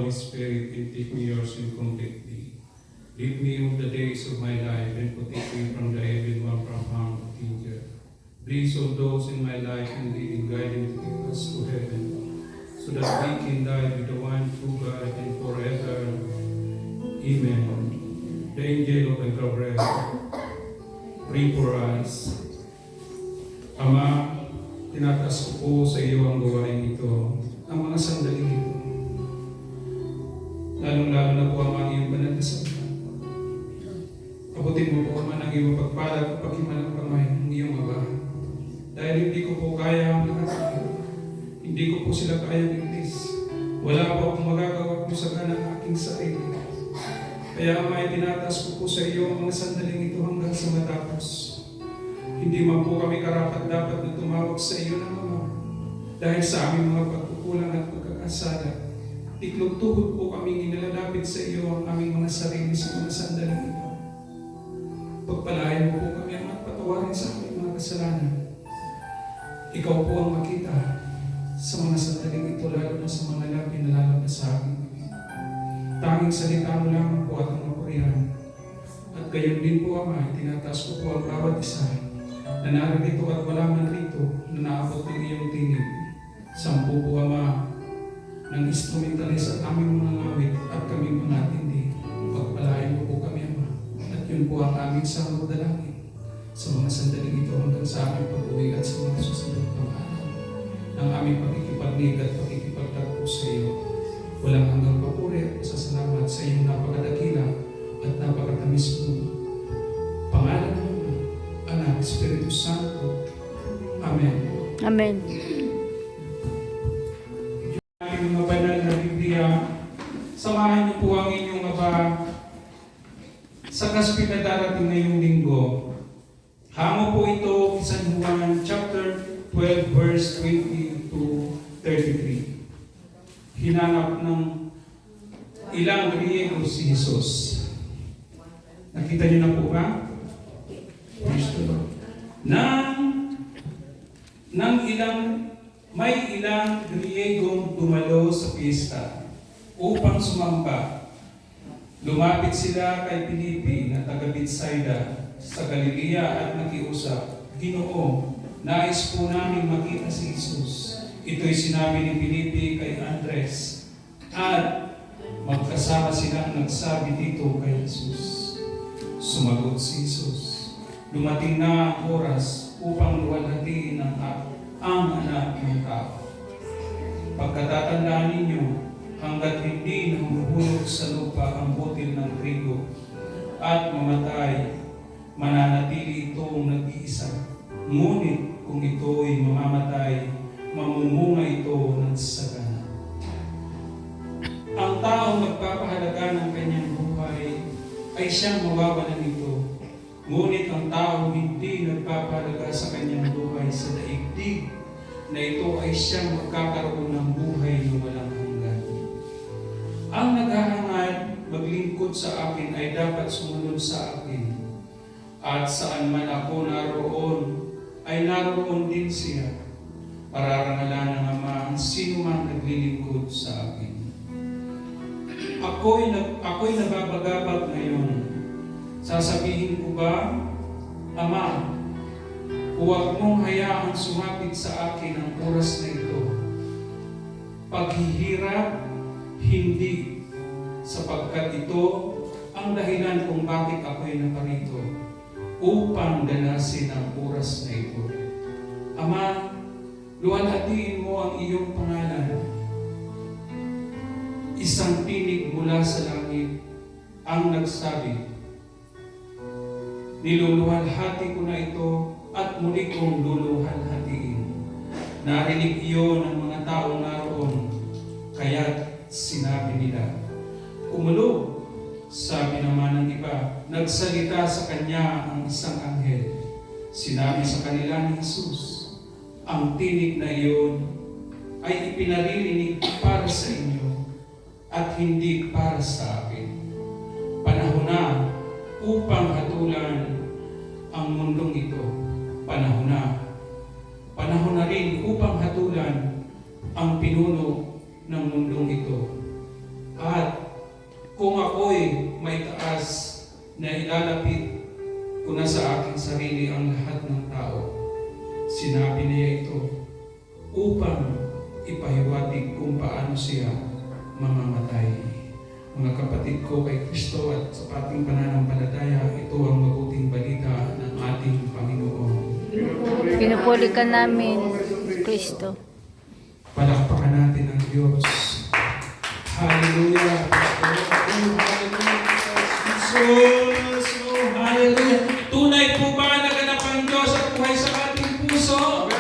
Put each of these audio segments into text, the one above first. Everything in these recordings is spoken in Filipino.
Holy Spirit, and take me yours in completely. Lead me of the days of my life, and protect me from the evil one, from harm and danger. Please all those in my life and lead and guide and take us to heaven, so that we can die with the one true God and forever. Amen. The angel of the Gabriel, pray for us. Ama, tinataas ko po sa iyo ang gawain ito, ang mga sandaling ito. Lalong-lalo na po ang mga iyong banal na salita. Abutin mo po, Ama, ng iyong pagpala at paghimalang kamay ng iyong Ama. Dahil hindi ko po kaya ang lahat. Hindi ko po sila kaya bigtis. Wala po akong magagawa po sa ganang aking sarili. Kaya Ama, tinataas ko po sa iyo ang mga sandaling ito hanggang sa matapos. Hindi man po kami karapat dapat na tumawag sa iyo ng Ama. Dahil sa aming mga pagkukulang at pagkakasala, tiklog tuhod po kaming inilalapit sa iyo ang aming mga sarili sa mga sandaling ito. Pagpalain mo po kami at patawarin sa aming mga kasalanan. Ikaw po ang makita sa mga sandaling ito, lalo na sa mga labi na lalabas sa akin. Tanging salita mo lamang po at ang mapurihan. At gayon din po, Ama, tinataas ko po ang bawat isa na narito at wala man rito na naabot ng iyong tinig. Sampu po, Ama, ng instrumentalis at aming mga ngawit at kaming mga tindi. Pagpalain mo po kami, Ama. At yun po ang aming sangod dalangin sa mga sandaling ito hanggang sa aming pag-uwi at sa mga susunod ng araw ng aming pakikipagnig at pakikipagtagpo sa iyo. Walang hanggang papuri at pasasalamat sa iyong napakadakila at napakatamis mo. Pangalan ng Ama, Anak, Espiritu Santo. Amen. Amen. Yung mga banal na Biblia, samahan niyo po ang inyong Aba sa kaspid na darating ngayong linggo. Hango po ito San Juan chapter 12 verse 20 to 33. Hinanap ng ilang Griego si Jesus. Nakita niyo na po ba? May ilang Griegong dumalo sa pista upang sumamba. Lumapit sila kay Filipe na taga Betsaida sa Galilea at nakiusap, Ginoo, nais po namin makita si Jesus. Ito'y sinabi ni Filipe kay Andres at magkasama silang nagsabi dito kay Jesus. Sumagot si Jesus, dumating na ang oras upang luwalhatiin ang anak ng tao. Pagkatatandaan ninyo, hanggat hindi nahuhulog sa lupa ang butil ng trigo at mamatay, mananatili itong nag-iisa. Ngunit kung ito'y mamamatay, mamumunga ito ng sagana. Ang taong nagpapahalaga ng kanyang buhay ay siyang mawawalan nito. Ngunit ang taong hindi nagpapahalaga sa kanyang buhay sa daigdig na ito ay siyang magkakaroon ng buhay na walang hanggan. Ang naghahangad maglingkod sa akin ay dapat sumunod sa akin. At saan man ako naroon, ay naroon din siya. Pararangalan ng Ama ang sino man naglilingkod sa akin. Ako'y nababagabag ngayon. Sasabihin ko ba, Ama, huwag mong hayaang sumapit sa akin ang oras na ito. Paghihirap, hindi, sapagkat ito ang dahilan kung bakit ako'y naparito, upang danasin ang oras na ito. Ama, luwalhatiin mo ang iyong pangalan. Isang tinig mula sa langit ang nagsabi, niluluhalhati ko na ito at muli kong luluhalhatiin. Narinig iyon ng mga taong naroon, kaya't sinabi nila, umulog. Sabi naman ng iba, nagsalita sa kanya ang isang anghel. Sinabi sa kanila ni Jesus, ang tinig na iyon ay ipinaririnig para sa inyo at hindi para sa akin. Panahon na upang hatulan ang mundong ito. Panahon na rin upang hatulan ang pinuno ng mundong ito. sarili ang lahat ng tao. Sinabi niya ito upang ipahiwatig kung paano siya mamamatay. Mga kapatid ko kay Kristo at sa ating pananampalataya, ito ang mabuting balita ng ating Panginoon. Pinupuli ka namin, Kristo. Palakpakan natin ang Diyos. Hallelujah! Jesus! Hallelujah! Tunay po ba naganap ang Diyos at buhay sa ating puso?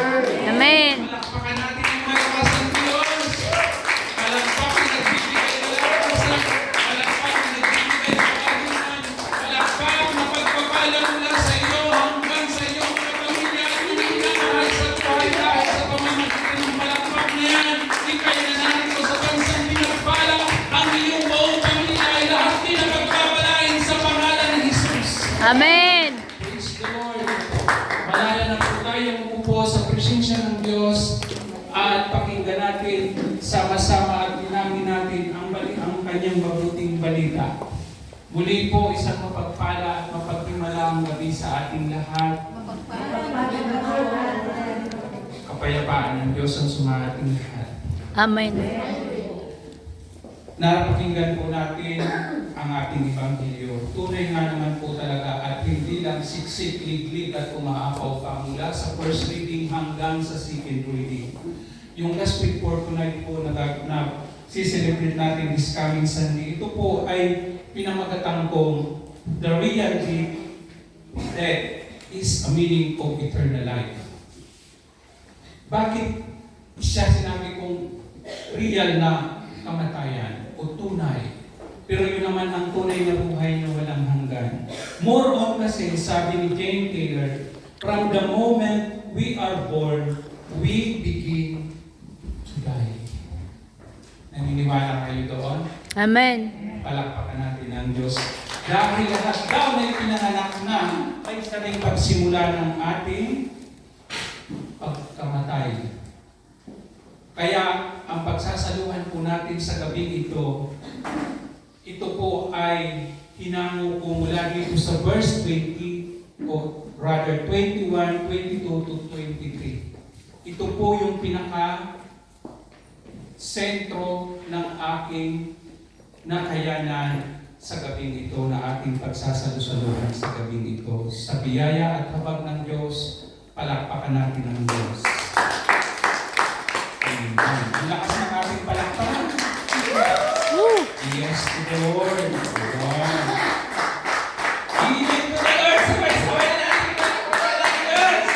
Amen. Palakpakan natin ang malakas ng Diyos. Palakpakan na nagbibigay ng lakasan. Palakpakan na nagbibigay ng kagunan. Palakpakan na pagpapala mula sa iyo hanggang sa iyong mga pamilya. Hindi na mahal sa buhay dahil sa pamamagitan ng palakpak na yan. Ikay na narito sa bansang pinagpala. Ang iyong buong pamilya ay lahat pinagpapalain sa pangalan ni Jesus. Amen. Praise the Lord. Malaya na po tayong umupo sa presensya ng Diyos at pakinggan natin sama-sama at inamin natin ang kanyang mabuting balita. Muli po isang mapagpala at mapagtimalang gabi sa ating lahat. Kapayapaan ng Diyos ang sumating lahat. Amen. Napakinggan po natin ang ating Ebanghelyo. Tunay nga naman po talaga at hindi lang siksik, liglig at umaapaw pa mula sa first reading hanggang sa second reading. Yung last week fortnight po na siselebrate natin this coming Sunday, ito po ay pinamagatang kong the real death is a meaning of eternal life. Bakit siya sinabi kong real na kamatayan o tunay? Pero yun naman ang tunay na buhay na walang hanggan. More on kasi, sabi ni Jane Taylor, from the moment we are born, we begin to die. Naniniwala kayo doon? Amen. Palakpakan natin ang Diyos. Dahil lahat daw na ipinanganak na ay sa ring pagsimula ng ating pagkamatay. Kaya ang pagsasaluhan po natin sa gabing ito po ay hinango po mula dito sa verse 20 o rather 21, 22 to 23. Ito po yung pinaka-sentro ng aking nakayanan sa gabing ito na ating pagsasalusaluhan sa gabing ito. Sa biyaya at habag ng Diyos, palakpakan natin ang Diyos. Amen. Ang lakas ng ating palakpakan. Yes to the Lord. Amen. Amen to the Lord. Sabay-sabay na natin palakpakan ang Diyos.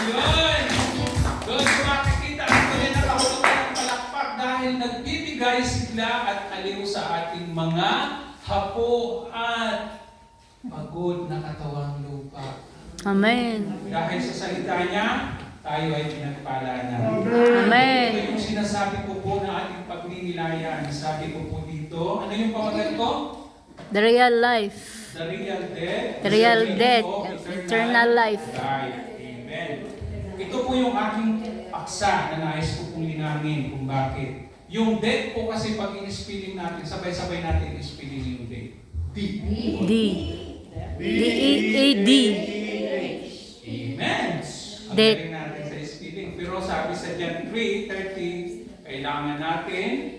Yun. Doon ko makikita ang tuloy na kahulugan ng palakpak dahil nagbibigay sigla at aliw sa ating mga hapo at pagod na katawang lupa. Amen. Dahil sa salita niya, tayo ay pinagpala na. Amen. Ito yung sinasabi ko po na ating pagninilayan. Sabi ko po dito, ano yung pamagat ko? The real life. The real death. The real is the death. meaning of Eternal life. Amen. Ito po yung aking paksa na nais ko pong linangin kung bakit. Yung death po kasi pag in-spelling natin, sabay-sabay natin in-spelling yung death. D. D. D-E-A-D. Amen. Ang Death. galing natin sa spelling. Pero sabi sa John 3:30, kailangan natin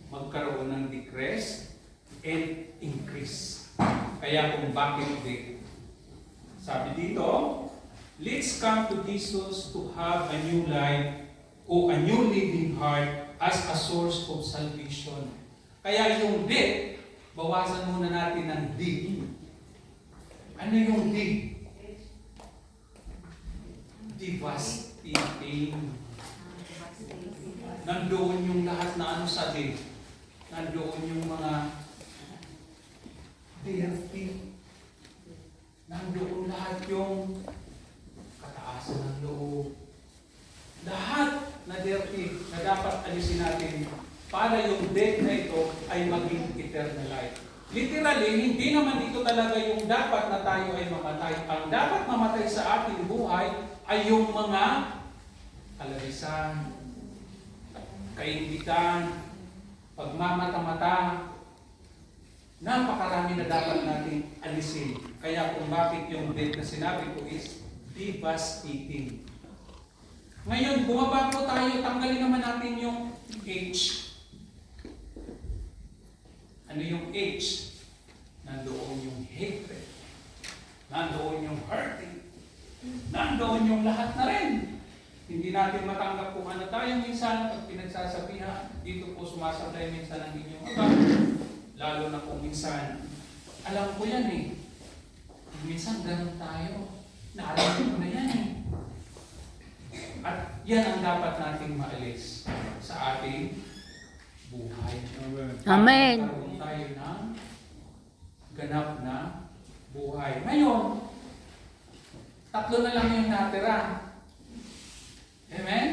magkaroon ng decrease and increase. Kaya kung bakit death. Sabi dito, let's come to Jesus to have a new life o a new living heart as a source of salvation. Kaya yung death, bawasan muna natin ng D. Ano yung D? Devastating. Nandoon yung lahat na ano sa D. Nandoon yung mga dirty. Nandoon lahat yung kataasan ng loob. Lahat na dirty na dapat alisin natin para yung death na ito ay maging eternal life. Literally, hindi naman ito talaga yung dapat na tayo ay mamatay. Ang dapat mamatay sa ating buhay ay yung mga kalabisan, kaindikan, pagmamata-mata, Napakarami na dapat natin alisin. Kaya kung bakit yung date na sinabi ko is devastating. Ngayon, bumaba po tayo, tanggalin naman natin yung H. Ano yung H? Nandoon yung hatred. Nandoon yung hurting. Nandoon yung lahat na rin. Hindi natin matanggap kung ano tayo minsan pag pinagsasabihan. Dito po sumasablay minsan ang inyong aba. Lalo na kung minsan, alam ko yan eh. Minsan ganun tayo. Naalala ko na yan eh. At yan ang dapat nating maalis sa ating buhay. Amen. Magkaroon tayo ng ganap na buhay. Ngayon, tatlo na lang yung natira. Amen?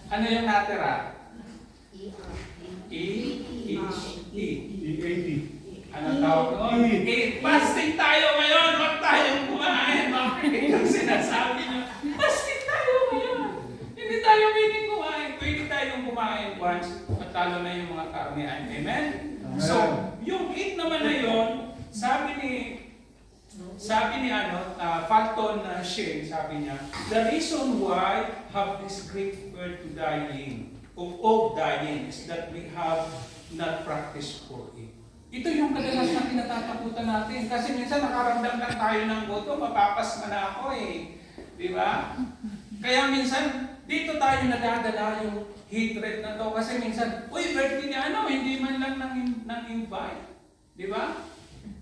Ano yung natira? Anong tawag doon? Fasting tayo ngayon! Huwag tayong kumain! Bakit yung sinasabi niyo? Fasting tayo ngayon! Hindi tayo pwedeng kumain. Pwede tayong kumain once at lalo na yung mga karnehan. Amen? So, yung 8 naman na yun, sabi ni Fulton Sheen, sabi niya, the reason why have this great word to dying, of dying, is that we have not practiced for it. Ito yung kadalas na kinatatakutan natin. Kasi minsan nakaramdam lang tayo ng buto, mapapasma na ako eh. Di ba? Kaya minsan, dito tayo nadadala yung hatred na to. Kasi minsan, uy, birthday ni ano, hindi man lang nang invite. Di ba?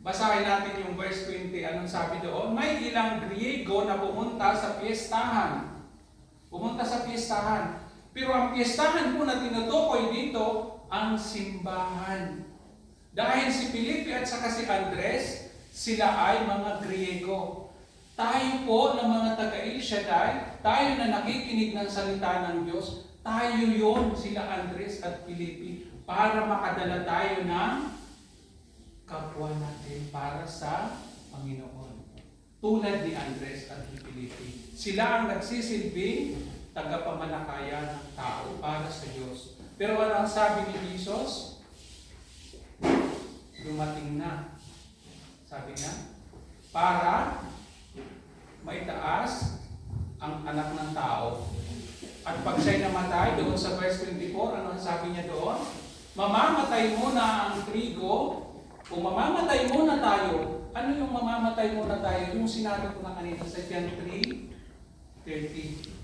Basahin natin yung verse 20. Anong sabi doon? May ilang Griego na pumunta sa piyestahan. Pumunta sa piyestahan. Pero ang piyestahan po na tinutukoy dito, ang simbahan. Dahil si Felipe at saka si Andres, sila ay mga Griego. Tayo po na mga taga-El-Shaddai, tayo na nakikinig ng salita ng Diyos, tayo yon sila Andres at Felipe, para makadala tayo ng kapwa natin para sa Panginoon. Tulad ni Andres at ni Felipe. Sila ang nagsisilbing tagapamalakaya ng tao para sa Diyos. Pero ano ang sabi ni Jesus? Dumating na. Sabi niya, para maitaas ang anak ng tao. At pag siya'y namatay, doon sa verse 24, ano ang sabi niya doon? Mamamatay muna ang trigo, o mamamatay muna tayo. Ano yung mamamatay muna tayo? Yung sinabi ko na kanina sa John 3:30,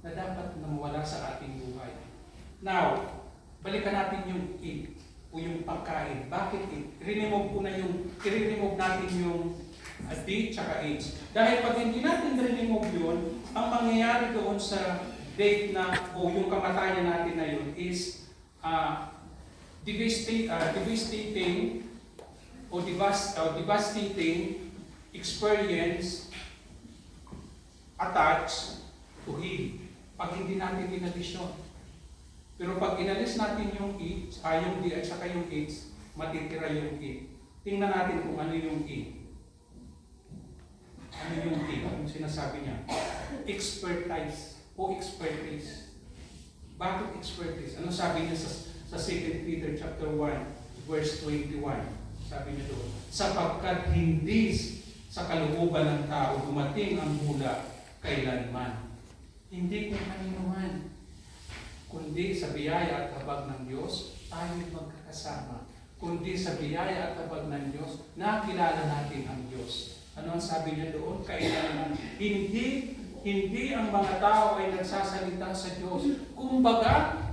na dapat nawala sa ating buhay. Now, balikan natin yung eat o yung pagkain. Bakit eat? I-remove natin yung D tsaka H. Dahil pag hindi natin remove yun, ang mangyayari doon sa date na o yung kamatayan natin na yun is devastating experience attached to Him. Pag hindi natin inalis yun. Pero pag inalis natin yung E, yung D at saka yung H, matitira yung E. Tingnan natin kung ano yung E. Ano yung E? Anong sinasabi niya? Expertise o expertise. Bakit expertise? Ano sabi niya sa 2 Peter chapter 1, verse 21? Sabi niya doon, sapagkat hindi sa kalooban ng tao dumating ang hula kailanman. Hindi kung kanino man, kundi sa biyaya at habag ng Diyos, tayo magkakasama. Kundi sa biyaya at habag ng Diyos, nakilala natin ang Diyos. Ano ang sabi niya doon? Kailanman, hindi ang mga tao ay nagsasalita sa Diyos. Kumbaga,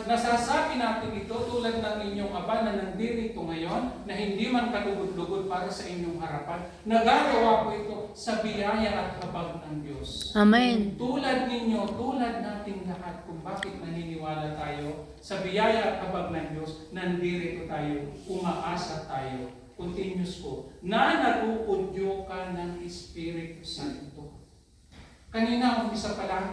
nasasabi natin ito tulad ng inyong aba na nandito ngayon, na hindi man kalugod-lugod para sa inyong harapan, nagagawa ko ito sa biyaya at habag ng Diyos. Amen. Tulad ninyo, tulad nating lahat, kung bakit naniniwala tayo sa biyaya at habag ng Diyos, nandito tayo, umaasa tayo, continuous po, na naguudyo ka ng Espiritu Santo. Kanina, umpisa pa lang,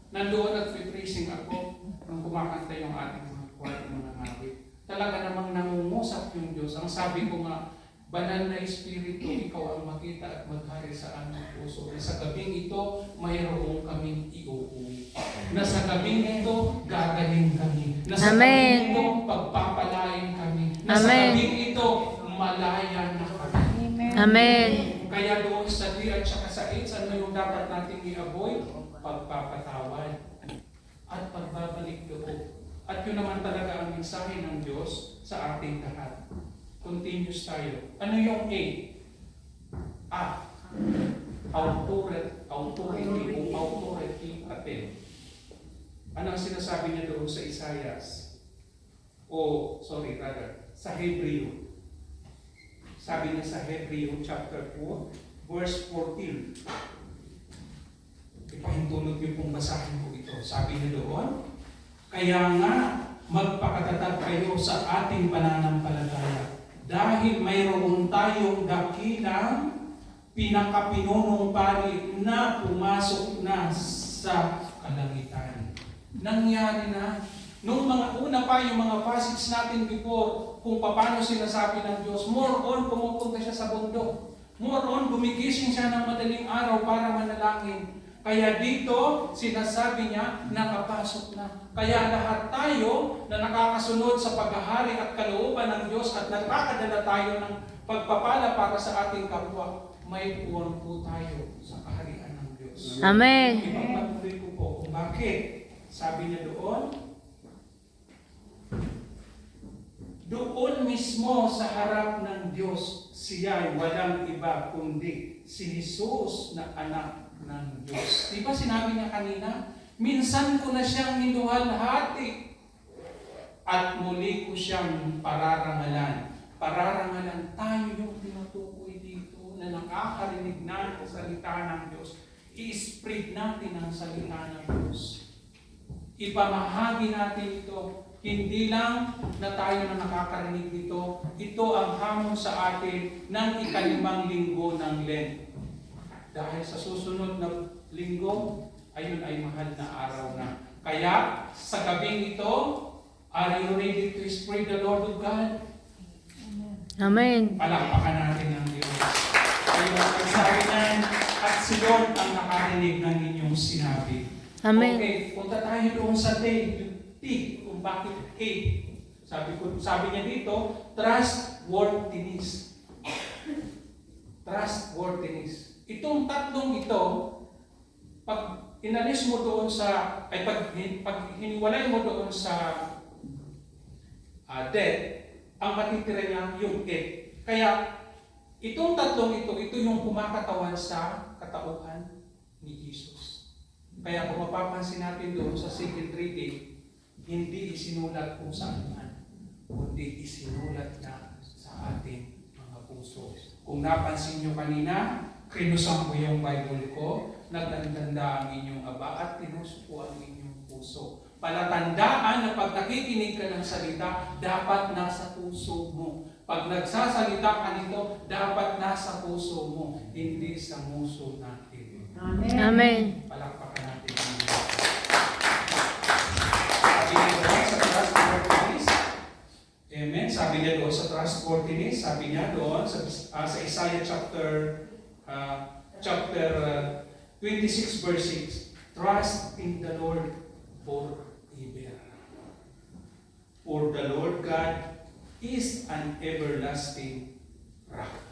nandoon at praising ako nung kumakanta yung ating mga choir, mga ngawit. Talaga namang nangungusap yung Diyos. Ang sabi ko nga, banal na Espiritu, ikaw ang makita at maghari sa aming puso. Na sa gabing ito, mayroong kaming iuuwi. Na sa gabing ito, gagaling kami. Na sa gabing ito, pagpapalain kami. Na sa gabing ito, malaya na kami. Amen. Kaya doon sa D at saka sa H, ano yung dapat nating i-avoid? Pagpapatawad at pagbabalik loob. At yun naman talaga ang mensahe ng Diyos sa ating lahat. Continuous tayo. Ano yung A? Authority atin. Ano ang sinasabi niya doon sa Isaias? Sa Hebreo. Sabi niya sa Hebreo chapter 4, verse 14. Ipahintulot niyo pong basahin ko ito. Sabi niya doon, kaya nga magpakatatag kayo sa ating pananampalataya dahil mayroon tayong dakilang pinakapinunong pari na pumasok na sa kalangitan. Nangyari na. Nung mga una pa yung mga passage natin before, kung paano sinasabi ng Diyos, more on pumupunta siya sa bundok. More on gumigising siya ng madaling araw para manalangin. Kaya dito, sinasabi niya, nakapasok na. Kaya lahat tayo na nakakasunod sa paghahari at kalooban ng Diyos at nakakadala tayo ng pagpapala para sa ating kapwa, may puwan po tayo sa kaharian ng Diyos. Amen. Ipagpatuloy ko po kung bakit. Sabi niya doon mismo sa harap ng Diyos, siya ay walang iba kundi si Jesus na anak ng Diyos. Di ba sinabi niya kanina? Minsan ko na siyang niluhalhati at muli ko siyang pararangalan. Pararangalan, tayo yung tinutukoy dito na nakakarinig na ang salita ng Diyos. I-spread natin ang salita ng Diyos. Ipamahagi natin ito. Hindi lang na tayo na nakakarinig nito, ito ang hamon sa atin ng ika-5 linggo ng Lent. Dahil sa susunod na linggo, ayun ay mahal na araw na. Kaya sa gabing ito, are you ready to spread the Lord of God? Amen. Palakpakan natin ang Diyos. Kayo ang pagsabihan at si Lord ang nakarinig ng inyong sinabi. Amen. Okay, punta tayo doon sa T, kung bakit A. Sabi niya dito, trustworthiness. Trustworthiness. Itong tatlong ito, pag inalis mo doon sa, pag hiniwalay mo doon sa death, ang matitira niya yung A. Kaya, itong tatlong ito yung kumakatawan sa katauhan ni Jesus. Kaya kung mapapansin natin doon sa second reading, hindi isinulat kung saan man, kundi isinulat na sa ating mga puso. Kung napansin nyo kanina, kinusan ko yung Bible ko, nagtanda ang inyong aba at tinusuko ang inyong puso. Palatandaan na pag nakikinig ka ng salita, dapat nasa puso mo. Pag nagsasalita ka nito, dapat nasa puso mo, hindi sa muso natin. Amen. Amen. Palakpakan natin ang Diyos. Sabi niya doon sa trustworthiness. Amen. Sabi niya doon sa trustworthiness. Sabi niya doon sa Isaiah chapter 26 verse 6. Trust in the Lord forever. For the Lord God is an everlasting rock.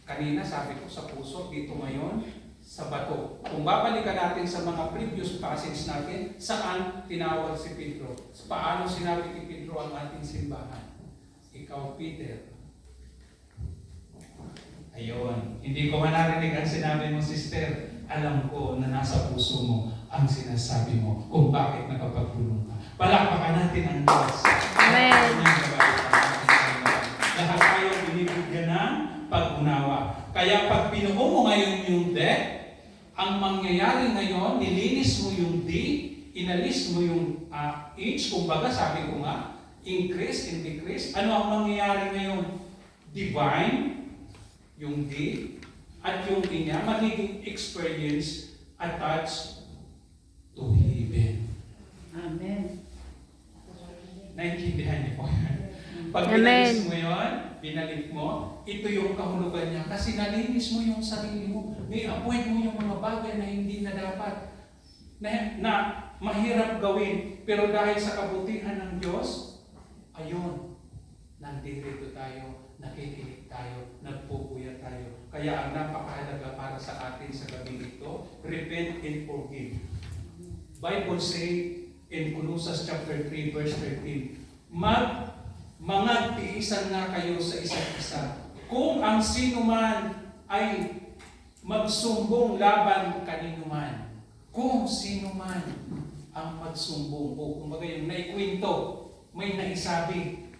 Kanina sabi ko sa puso, dito ngayon, sa bato. Kung babalikan natin sa mga previous passage natin, saan tinawag si Pedro? Paano sinabi ni Pedro ang ating simbahan? Ikaw, Peter. Ayun. Hindi ko man narinig ang sinabi mo, sister. Alam ko na nasa puso mo ang sinasabi mo kung bakit nakapagpulong ka. Palakpakan natin ang Diyos. Amen. Lahat tayo binibigyan ng pag-unawa. Kaya pag pinuho mo ngayon yung death, ang mangyayari ngayon, nilinis mo yung D, inalis mo yung H, kumbaga sabi ko nga, increase and decrease. Ano ang mangyayari ngayon? Divine, yung D, at yung E niya, magiging experience attached to heaven. Amen. Naintindihan niyo po yan. Pag Amen. binalis mo yun, binalik mo, ito yung kahulugan niya. Kasi nalinis mo yung sarili mo. May avoid mo yung mga bagay na hindi na dapat. Na mahirap gawin. Pero dahil sa kabutihan ng Diyos, ayun. Nandito tayo, nakikinig tayo, nagpupuya tayo. Kaya ang napakahalaga para sa atin sa gabi ito, repent and forgive. Bible say in Colossians chapter 3 verse 13, mga tiisan nga kayo sa isa't isa. Kung ang sino man ay magsumbong laban kanino man. Kung sino man ang magsumbong o kumbaga yung naikwento, may naisabi.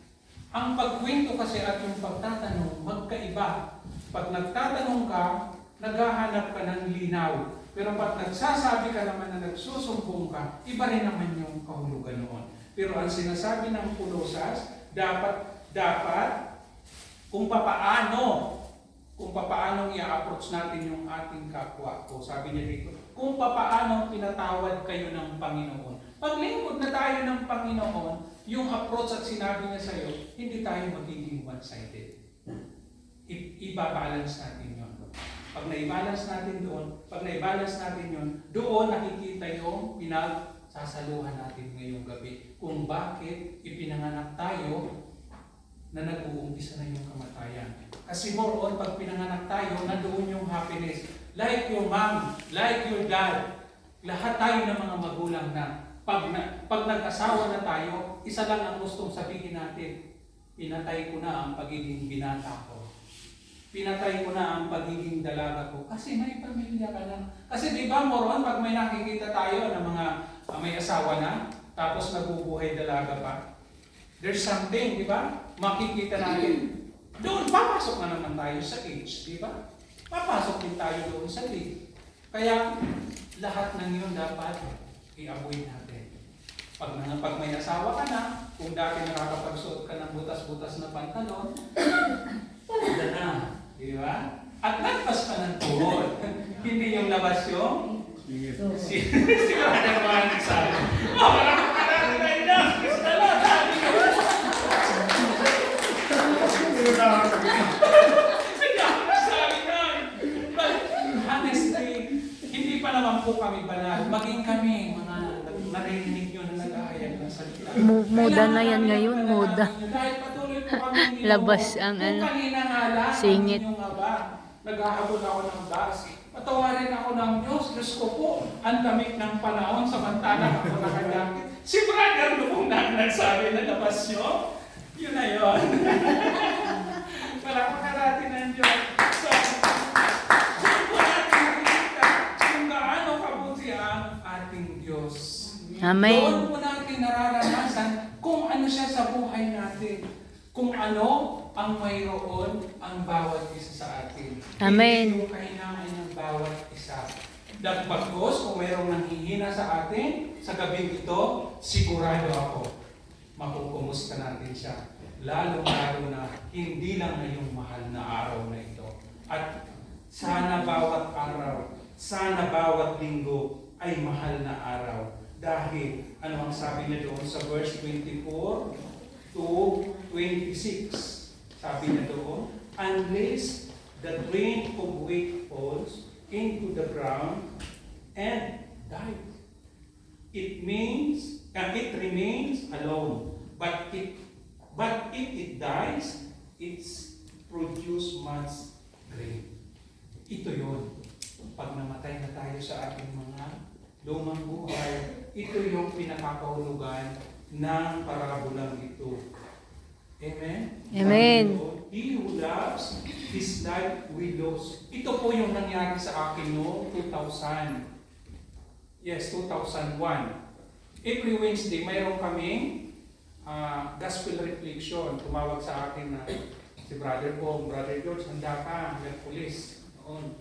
Ang pagkwento kasi at yung pagtatanong, magkaiba. Pag nagtatanong ka, naghahanap ka ng linaw. Pero pag nagsasabi ka naman na nagsusumbong ka, iba rin naman yung kahulugan noon. Pero ang sinasabi ng Colosas, dapat kung papaano i-approach natin yung ating kapwa. O sabi niya dito, kung papaano pinatawad kayo ng Panginoon. Paglingkod na tayo ng Panginoon, yung approach at sinabi niya sa iyo, hindi tayo magiging one-sided. Ibabalance natin yun. Pag naibalance natin yun, doon nakikita yung pinagsasaluhan natin ngayong gabi. Kung bakit ipinanganak tayo na nag-uumpisa na yung kamatayan. Kasi more on, pag pinanganak tayo, nandoon yung happiness. Like your mom, like your dad, lahat tayo ng mga magulang na pag nag-asawa na tayo, isa lang ang gustong sabihin natin, pinatay ko na ang pagiging binata ko. Pinatay ko na ang pagiging dalaga ko. Kasi may pamilya ka na. Kasi di ba, moron, pag may nakikita tayo ng mga may asawa na, tapos nabubuhay dalaga pa, there's something, di ba? Makikita natin. Doon, papasok na naman tayo sa age, di ba? Papasok din tayo doon sa age. Kaya, lahat ng yun dapat i-avoid natin. Pag may asawa ka na, kung dati nakakapagsuot ka ng butas-butas na pantalon, wala na. Di ba? At nagpas ka ng tuhod. Hindi yung labas yung siguro na naman nagsabi. Wala ka na na enough! Gusto na! Sabi ko! Hindi ako nasabi nun! But honestly, hindi pa naman po kami banal. Maging kami, mga narinig nyo na nag-ahayag ng salita. Moda na yan ngayon, moda. Dahil patuloy po kami Labas ang kung kanina nga lang, singit. yung naghahabol ako ng bus. Patawarin ako ng Diyos. Diyos ko po, ang damit ng panahon samantala ako nakajakit. Si brother noong nagsabi na labas nyo, yun na yun. Palakpakan natin ng Diyos. So, doon po natin nakikita kung gaano kabuti ang ating Diyos. Amen. Doon po natin nararanasan kung ano siya sa buhay natin. Kung ano ang mayroon ang bawat isa sa atin. Amen. Hindi yung kahinaan ng bawat isa. Dagpagkos, kung mayroong nanghihina sa atin, sa gabing ito, sigurado ako, makukumusta natin siya. Lalo-lalo na hindi lang ngayong mahal na araw na ito. At sana bawat araw, sana bawat linggo ay mahal na araw. Dahil, ano ang sabi niya doon sa verse 24 to 26? Sabi niya doon, unless the grain of wheat falls into the ground and dies, it remains alone. But if it dies, it's produce much grain. Ito yun. Pag namatay na tayo sa ating mga lumang buhay, ito yung pinakakahulugan ng parabolang ito. Amen? Amen. He who loves his life will lose. Ito po yung nangyari sa akin noong 2000. Yes, 2001. Every Wednesday, mayroon kaming gospel reflection. Tumawag sa akin na si Brother George, handa ka, Merkulis. Noon.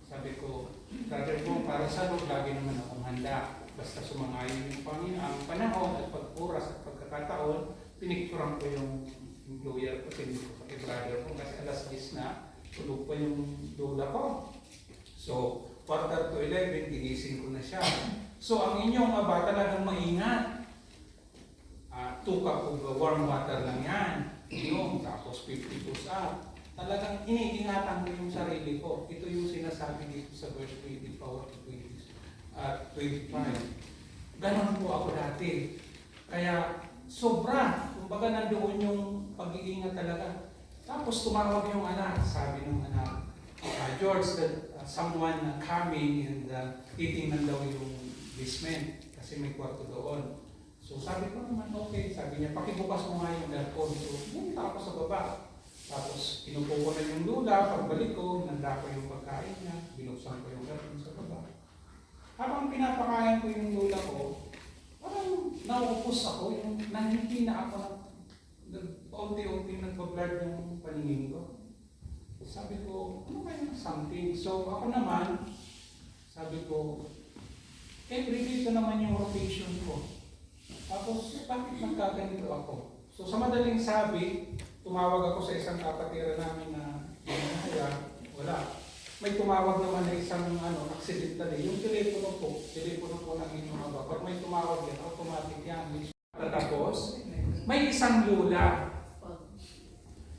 Sabi ko, Brother Bong, para sa Lord, lagi naman akong handa. Basta sumangayon yung Panginoon, ang panahon at pagpuras at pagkakataon, pinicturan ko yung employer ko, hindi ko kay Brother Bong, kasi alas 10 na, tulog pa yung lola ko. So, 11:15, tinising ko na siya. So, ang inyong aba talagang maingat. 2 cup of warm water lang yan. Inom, tapos 50 push-up. Talagang iniingatan ko yung sarili ko. Ito yung sinasabi dito sa verse 24 to 25. Ganon po ako dati. Kaya sobra kumbaga nandoon yung pag-iingat talaga. Tapos tumawag yung anak, sabi ng anak, George, that someone coming and titingnan daw yung basement kasi may kwarto doon. So sabi ko naman, okay. Sabi niya, pakibukas mo nga yung aircon. So pumunta ako sa baba. Tapos inupo ko na yung lula, pagbalik ko, hinanda ko yung pagkain niya, binuksan ko yung aircon sa baba. Habang pinapakain ko yung lula ko, parang naupos ako, yung nangiti na ako, unti-unti nagpa-blur yung paningin ko. Sabi ko, ano kaya something? So ako naman, sabi ko, everyday ito naman yung rotation ko. Tapos, bakit nagkaganito ako? So sa madaling sabi, tumawag ako sa isang kapatira namin na wala. May tumawag naman na isang accidental yung telepono po ng inyong aba. Pag may tumawag yan, automatic yan. Tapos, may isang lula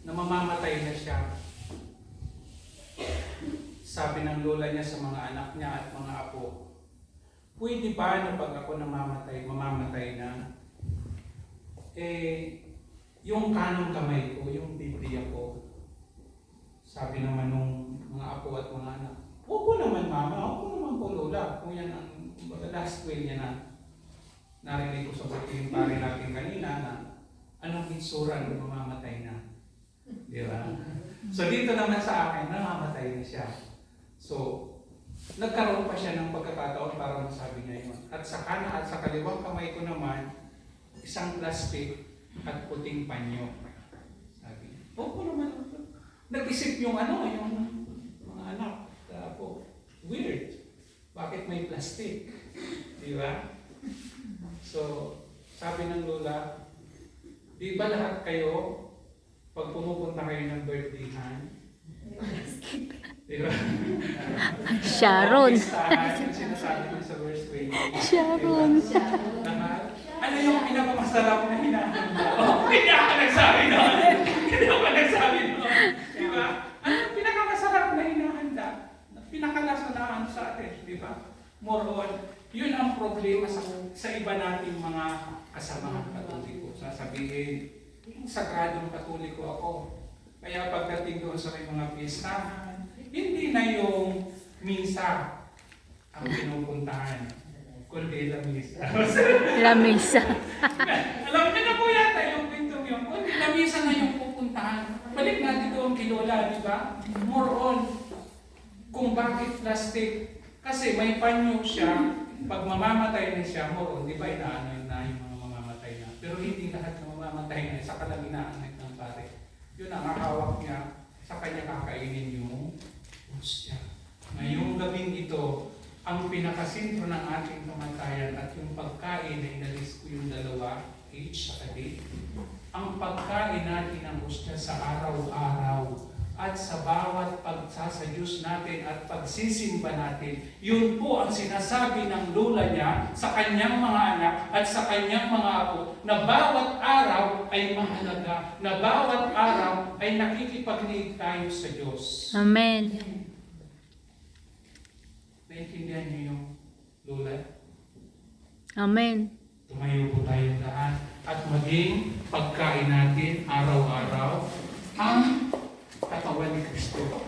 na mamamatay na siya. Sabi ng lola niya sa mga anak niya at mga apo, pwede ba na pag ako mamamatay na, yung kanong kamay ko, yung Biblia ko, sabi naman nung mga apo at mga anak, opo naman mama, opo naman po lola, kung yan ang last will niya na narinig ko sa buti yung pare natin kanina na anong itsura ng mamamatay na. Di ba? So dito naman sa akin, namamatay na siya. So, nagkaroon pa siya ng pagkakataon para masabi niya yun. At sa kanan at sa kaliwang kamay ko naman, isang plastic at puting panyo. Sabi niya, opo naman. Nag-isip yung mga anak. Po, weird. Bakit may plastic? Di ba? So, sabi ng lola, di ba lahat kayo, pag pumupunta kayo ng birthdayhan, di ba? Sharon. Yung sinasabi ko sa verse 20. Sharon. Ano yung pinakamasarap na hinahanda? Hindi ako nagsabi doon. Hindi ako nagsabi doon. Di ba? Ano yung pinakamasarap na hinahanda? Pinakalasanahan sa atin, di ba? More on, yun ang problema sa iba nating mga kasamahan katoliko. Sasabihin, sagradong katoliko ako. Kaya pagdating doon sa may mga piestahan, hindi na yung misa ang pinupuntahan, kundi la misa. La misa. Alam niyo na po yata yung kwentong yun. Kundi la misa na yung pupuntahan. Balik natin doon kay Lola, di ba? More on kung bakit plastic. Kasi may panyo siya, pag mamamatay na siya, more on, di ba inaano na yung mga mamamatay na. Pero hindi lahat na mamamatay na, sa kalang inaanay ng pare. Yun ang hawak niya, sa kanya kakainin yung hostya. Ngayong gabing ito, ang pinakasintro ng ating kamatayan at yung pagkain na inalis ko yung dalawa, H sa D, ang pagkain natin ng hostya sa araw-araw at sa bawat pagsasayos natin at pagsisimba natin, yun po ang sinasabi ng lola niya sa kanyang mga anak at sa kanyang mga apo na bawat araw ay mahalaga, na bawat araw ay nakikipagniig tayo sa Diyos. Amen. Naintindihan niyo yung lola? Amen. Tumayo po tayo lahat at maging pagkain natin araw-araw ang katawan ni Kristo.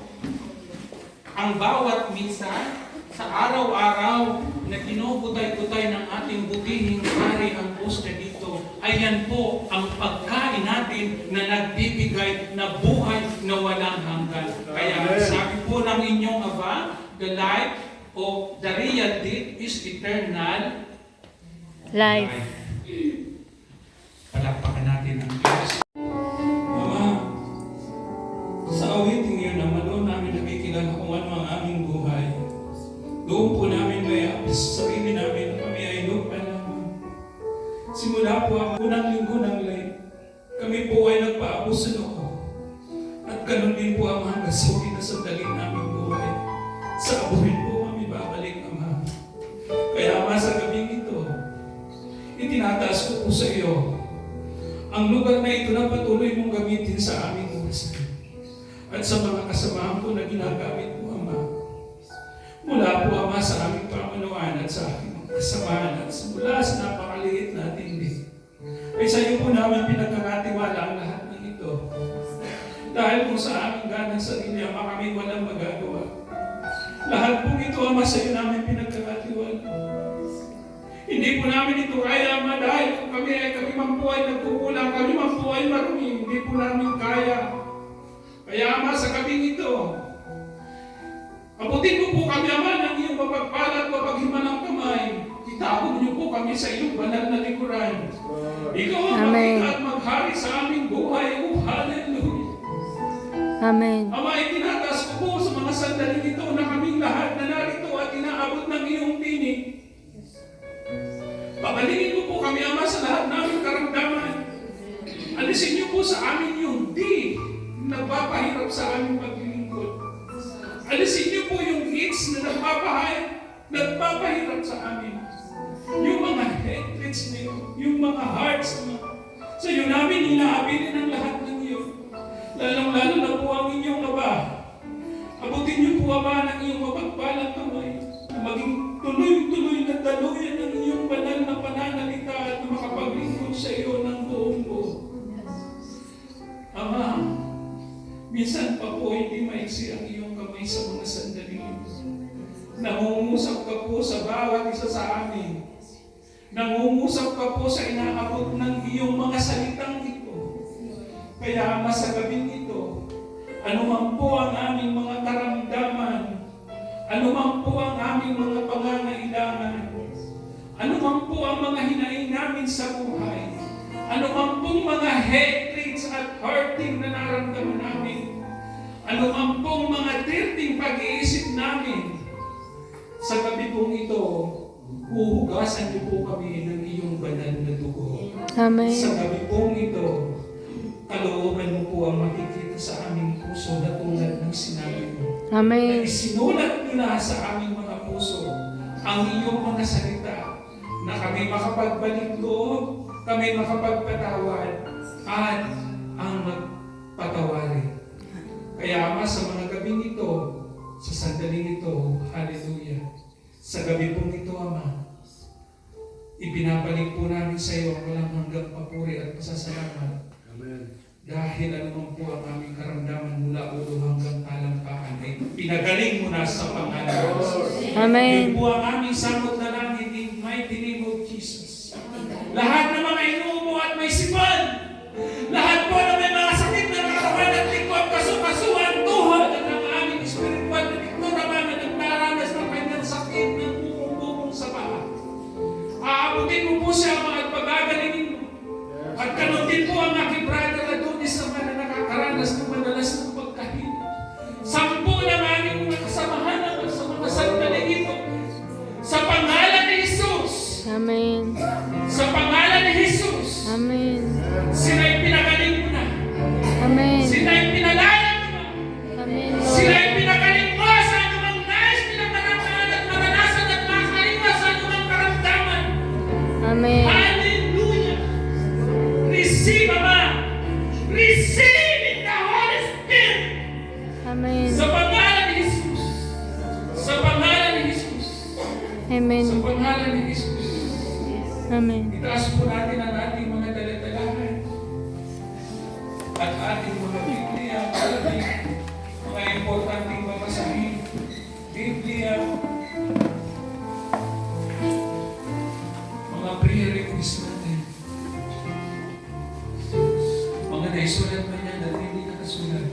Ang bawat misa sa araw-araw na kinubutay-butay ng ating butihing hari ang hostya dito, ayan po ang pagkain natin na nagbibigay na buhay na walang hanggan. Kaya sabi po ng inyong Aba, the life of the real deed is eternal Life. Palakpakan natin ang Diyos. Mama, sa awiting yun naman doon namin nakikilala kung ano ang aming buhay. Doon po namin may sa sarili namin na kami ay lupa namin. Simula po ang unang linggo ng lay, kami po ay nagpaabos sa noo. At ganun din po ang mga gasuri na sandali naming buhay. Sa abuhin po kami babalik, Ama. Kaya Ama, sa gabing ito, itinataas ko po sa iyo ang lugar na ito na patuloy mong gamitin sa aming oras at sa mga kasamahan ko na ginagamit mo, Ama. Mula po, Ama, sa aming pamanuan at sa aming kasamahan at mula sa napakaliit natin din. Ay sa iyo po namin pinagkakaroon himala ang lahat ng ito. Dahil kung sa aming ganang sarili, Ama, kami walang magagawa. Lahat pong ito, Ama, sa iyo namin pinagkakatiwala. Hindi po namin ito kaya, Ama, dahil kung kami man po ay nagkukulang, kami man po ay marumi, hindi po namin kaya. Kaya, Ama, sa gabing ito, abutin mo po kami, Ama, ng iyong mapagpala at mapaghimanang kamay. Itapon niyo po kami sa iyong banal na likuran. Ikaw ang Amen. makita at maghari sa aming buhay. Oh, hallelujah. Amen. Ama, itinataas ko po sa mga sandaling ito na kaming lahat na narito at inaabot ng iyong tinig. Pagalingin mo po kami, Ama, sa lahat naming karamdaman. Alisin niyo po sa amin yung di nagpapahirap sa aming paglilingkod. Alisin niyo po yung hits na nagpapahirap sa amin. Yung mga hatreds na yun, yung mga hearts na sa iyo namin inaabilin ang lahat ng iyo. Lalong-lalo na po ang inyong Aba. Abutin niyo po, Ama, ng iyong mapagpalang kamay na maging tuloy-tuloy na daluyan ng iyong banal na pananalita at na makapaglingkod sa iyo ng buong buo. Ama, minsan pa po hindi maiksi ang iyong kamay sa mga sandali. Nangungusap ka po sa bawat isa sa amin. Nangungusap ka po sa inaabot ng iyong mga salitang ito. Kaya, Ama, sa gabing ito, anuman po ang aming mga karamdaman, anuman po ang aming mga pangangailangan, anuman po ang mga hinaing namin sa buhay, anuman pong mga hatreds at hurting na naramdaman namin, anuman pong mga dirting pag-iisip namin, sa gabi pong ito, huhugasan niyo po kami ng iyong banal na dugo. Amen. Sa gabi pong ito, kalooban mo po ang makikita sa aming puso na tulad ng sinabi mo. Amen. Na isinulat niyo na sa aming mga puso ang iyong mga salita na kami makapagbalik loob, kami makapagpatawad, at ang magpatawarin. Kaya, Ama, sa mga gabing ito, sa sandaling ito, hallelujah. Sa gabi pong ito, Ama, ibinabalik po namin sa iyo ang walang hanggang papuri at pasasalamat. Amen. Dahil anuman po ang aming karamdaman mula ulo hanggang talampakan ay pinagaling mo na sa pangalan ng Diyos. Amen. Yun po ang aming samot na langit in mighty name of Jesus. Lahat ng mga inuubo at may sipan, lahat po na may mga sakit na katawan at likod, kasukasuan, tuhod, at ang aming spiritual na dikto naman na nagdaranas ng kanyang sakit ng bukong sa paa. Aabutin mo po siya, Ama, at pagagalingin mo. At kanutin po ang aking brother na doon isa na nakakaranas ng madalas ng pagkahin. Sampu ng aming mga kasamahan naman sa mga sandaling ito. Sa pangalan ni Jesus. Amen. Sa pangalan ni Jesus. Amen. Sila'y pinagaling mo na. Amen. Sila'y pinalaya mo na. Amen, Sila'y Lord. pinagaling mo sa anumang nais pinagdadaanan at maranasan at makaiwas sa anumang karamdaman. Amen. Hallelujah! Receive, Ama! Receive in the Holy Spirit! Amen. Sa pangalan ni Jesus! Sa pangalan ni Jesus! Amen. Sa pangalan ni Jesus! Amen. Itaas po natin ang ating mga daladalahan at ating mga Biblia, ating mga importanteng babasahin. Biblia, mga prayer request natin. Mga naisulat man yan at hindi nakasulat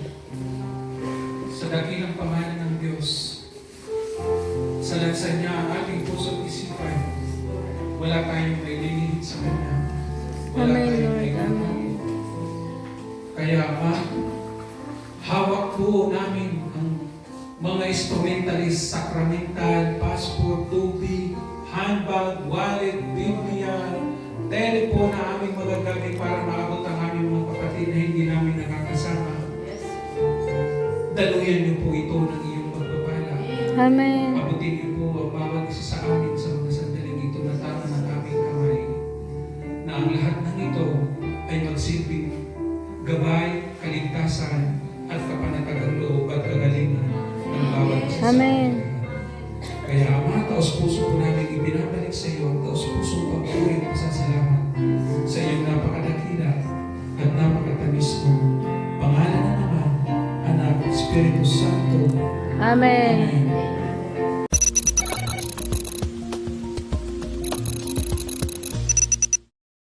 sa dakilang pangalan ng Diyos. Sa lansan niya ang ating puso at isipan. Wala tayong maililihit sa Kanya. Wala Amen, tayong Lord. maililihit. Amen. Kaya, Ama, hawak po namin ang mga instrumentalist, sacramental, passport, tubig, handbag, wallet, Biblia, telephone na aming magagamit para maabot ang aming mga kapatid na hindi namin nakakasama. Daluyan niyo po ito ng iyong pagpapala. Amen. Abutin niyo po ang bawat isa sa amin sa mga sandaling ito na tama ng aming kamay, na ang lahat ng ito ay magsilbing gabay, kaligtasan, at kapanatagang loob at kagalingan ng bawat isa sa Amen. amin. Kaya, Ama, taos puso po namin ibinabalik sa iyo ang taos puso pagpuri at pasasalamat sa iyong napakadakila at napakadakila Amen. Amen.